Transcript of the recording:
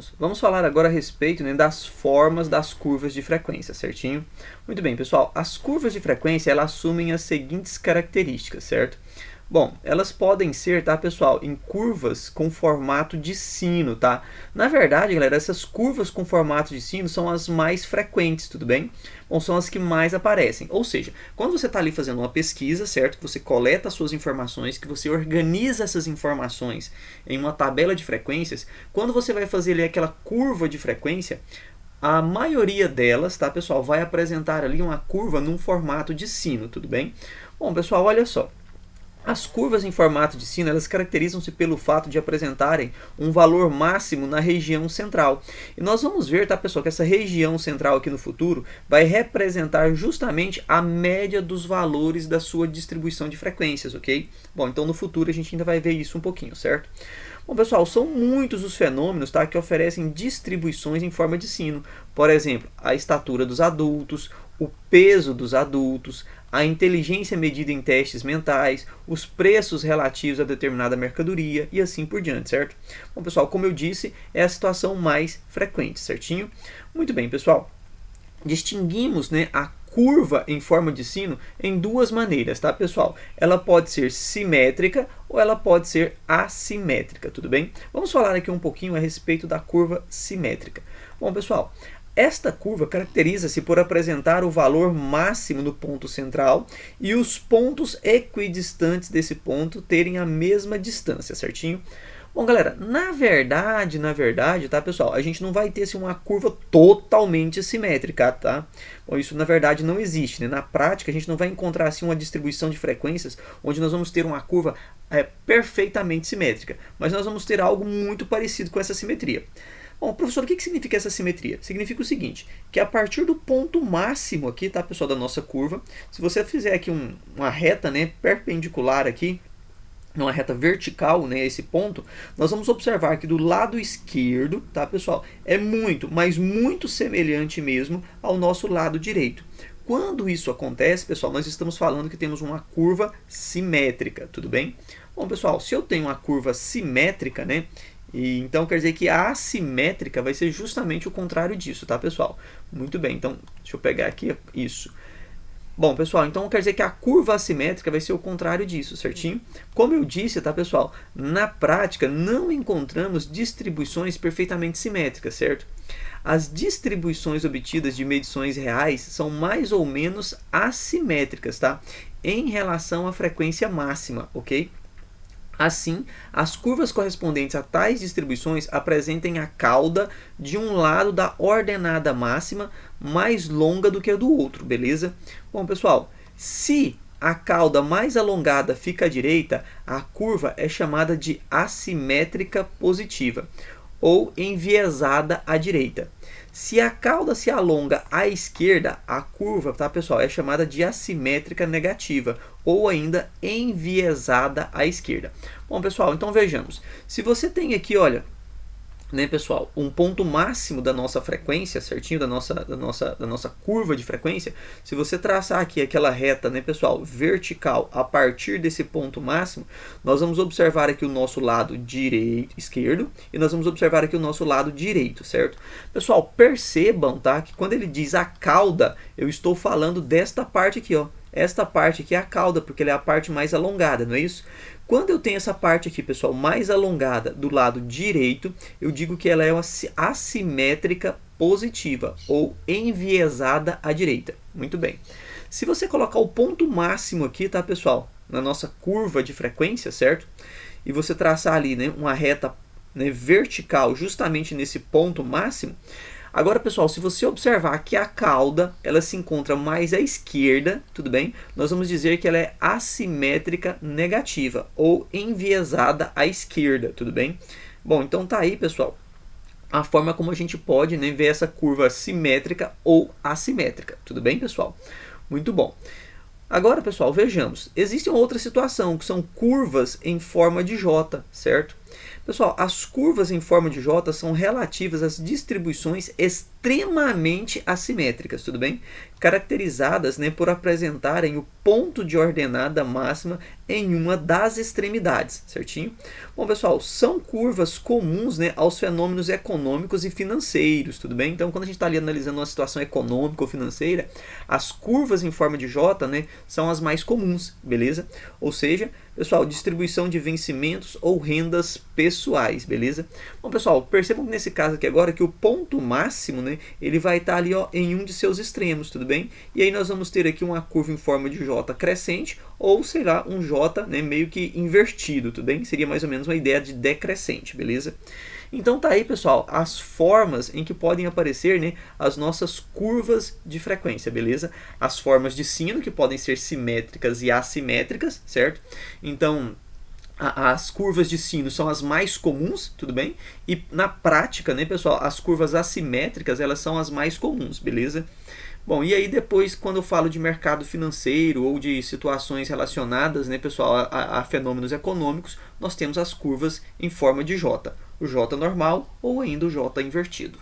alunos, vamos falar agora a respeito, né, das formas das curvas de frequência, certinho? Muito bem, pessoal, as curvas de frequência, elas assumem as seguintes características, certo? Bom, elas podem ser, tá, pessoal, em curvas com formato de sino, tá? Na verdade, galera, essas curvas com formato de sino são as mais frequentes, tudo bem? Bom, são as que mais aparecem. Ou seja, quando você está ali fazendo uma pesquisa, certo? Que você coleta as suas informações, que você organiza essas informações em uma tabela de frequências, quando você vai fazer ali aquela curva de frequência, a maioria delas, tá, pessoal, vai apresentar ali uma curva num formato de sino, tudo bem? Bom, pessoal, olha só. As curvas em formato de sino, elas caracterizam-se pelo fato de apresentarem um valor máximo na região central. E nós vamos ver, tá, pessoal, que essa região central aqui no futuro vai representar justamente a média dos valores da sua distribuição de frequências, ok? Bom, então no futuro a gente ainda vai ver isso um pouquinho, certo? Bom, pessoal, são muitos os fenômenos, tá, que oferecem distribuições em forma de sino. Por exemplo, a estatura dos adultos, o peso dos adultos, a inteligência medida em testes mentais, os preços relativos a determinada mercadoria e assim por diante, certo? Bom, pessoal, como eu disse, é a situação mais frequente, certinho? Muito bem, pessoal. Distinguimos, né, a curva em forma de sino em duas maneiras, tá, pessoal? Ela pode ser simétrica ou ela pode ser assimétrica, tudo bem? Vamos falar aqui um pouquinho a respeito da curva simétrica. Bom, pessoal, esta curva caracteriza-se por apresentar o valor máximo no ponto central e os pontos equidistantes desse ponto terem a mesma distância, certinho? Bom, galera, na verdade, tá, pessoal, a gente não vai ter assim, uma curva totalmente simétrica, tá? Bom, isso na verdade não existe, né? Na prática, a gente não vai encontrar assim uma distribuição de frequências onde nós vamos ter uma curva perfeitamente simétrica, mas nós vamos ter algo muito parecido com essa simetria. Bom, professor, o que significa essa simetria? Significa o seguinte, que a partir do ponto máximo aqui, tá, pessoal, da nossa curva, se você fizer aqui uma reta, né, perpendicular aqui, uma reta vertical, né, esse ponto, nós vamos observar que do lado esquerdo, tá, pessoal, é muito, mas muito semelhante mesmo ao nosso lado direito. Quando isso acontece, pessoal, nós estamos falando que temos uma curva simétrica, tudo bem? Bom, pessoal, se eu tenho uma curva simétrica, né, e então quer dizer que a assimétrica vai ser justamente o contrário disso, tá, pessoal? Muito bem, então deixa eu pegar aqui isso. Bom, pessoal, então quer dizer que a curva assimétrica vai ser o contrário disso, certinho? Como eu disse, tá, pessoal? Na prática, não encontramos distribuições perfeitamente simétricas, certo? As distribuições obtidas de medições reais são mais ou menos assimétricas, tá? Em relação à frequência máxima, ok? Assim, as curvas correspondentes a tais distribuições apresentem a cauda de um lado da ordenada máxima mais longa do que a do outro, beleza? Bom, pessoal, se a cauda mais alongada fica à direita, a curva é chamada de assimétrica positiva ou enviesada à direita. Se a cauda se alonga à esquerda, a curva, tá, pessoal, é chamada de assimétrica negativa ou ainda enviesada à esquerda. Bom, pessoal, então vejamos. Se você tem aqui, olha, né, pessoal, um ponto máximo da nossa frequência, certinho, da nossa curva de frequência, se você traçar aqui aquela reta, né, pessoal, vertical a partir desse ponto máximo, nós vamos observar aqui o nosso lado esquerdo e nós vamos observar aqui o nosso lado direito, certo? Pessoal, percebam, tá, que quando ele diz a cauda, eu estou falando desta parte aqui, ó. Esta parte aqui é a cauda, porque ela é a parte mais alongada, não é isso? Quando eu tenho essa parte aqui, pessoal, mais alongada do lado direito, eu digo que ela é uma assimétrica positiva ou enviesada à direita. Muito bem. Se você colocar o ponto máximo aqui, tá, pessoal, na nossa curva de frequência, certo? E você traçar ali, né, uma reta, né, vertical justamente nesse ponto máximo. Agora, pessoal, se você observar que a cauda ela se encontra mais à esquerda, tudo bem? Nós vamos dizer que ela é assimétrica negativa ou enviesada à esquerda, tudo bem? Bom, então tá aí, pessoal, a forma como a gente pode, né, ver essa curva simétrica ou assimétrica, tudo bem, pessoal? Muito bom. Agora, pessoal, vejamos. Existe uma outra situação, que são curvas em forma de J, certo? Pessoal, as curvas em forma de J são relativas às distribuições extremamente extremamente assimétricas, tudo bem? Caracterizadas, né, por apresentarem o ponto de ordenada máxima em uma das extremidades, certinho? Bom, pessoal, são curvas comuns, né, aos fenômenos econômicos e financeiros, tudo bem? Então, quando a gente está ali analisando uma situação econômica ou financeira, as curvas em forma de J, né, são as mais comuns, beleza? Ou seja, pessoal, distribuição de vencimentos ou rendas pessoais, beleza? Bom, pessoal, percebam que nesse caso aqui agora que o ponto máximo, né, ele vai estar ali, ó, em um de seus extremos, tudo bem? E aí nós vamos ter aqui uma curva em forma de J crescente ou, sei lá, um J, né, meio que invertido, tudo bem? Seria mais ou menos uma ideia de decrescente, beleza? Então tá aí, pessoal, as formas em que podem aparecer, né, as nossas curvas de frequência, beleza? As formas de sino, que podem ser simétricas e assimétricas, certo? Então, as curvas de sino são as mais comuns, tudo bem? E na prática, né, pessoal, as curvas assimétricas, elas são as mais comuns, beleza? Bom, e aí depois, quando eu falo de mercado financeiro ou de situações relacionadas, né, pessoal, a fenômenos econômicos, nós temos as curvas em forma de J. O J normal ou ainda o J invertido.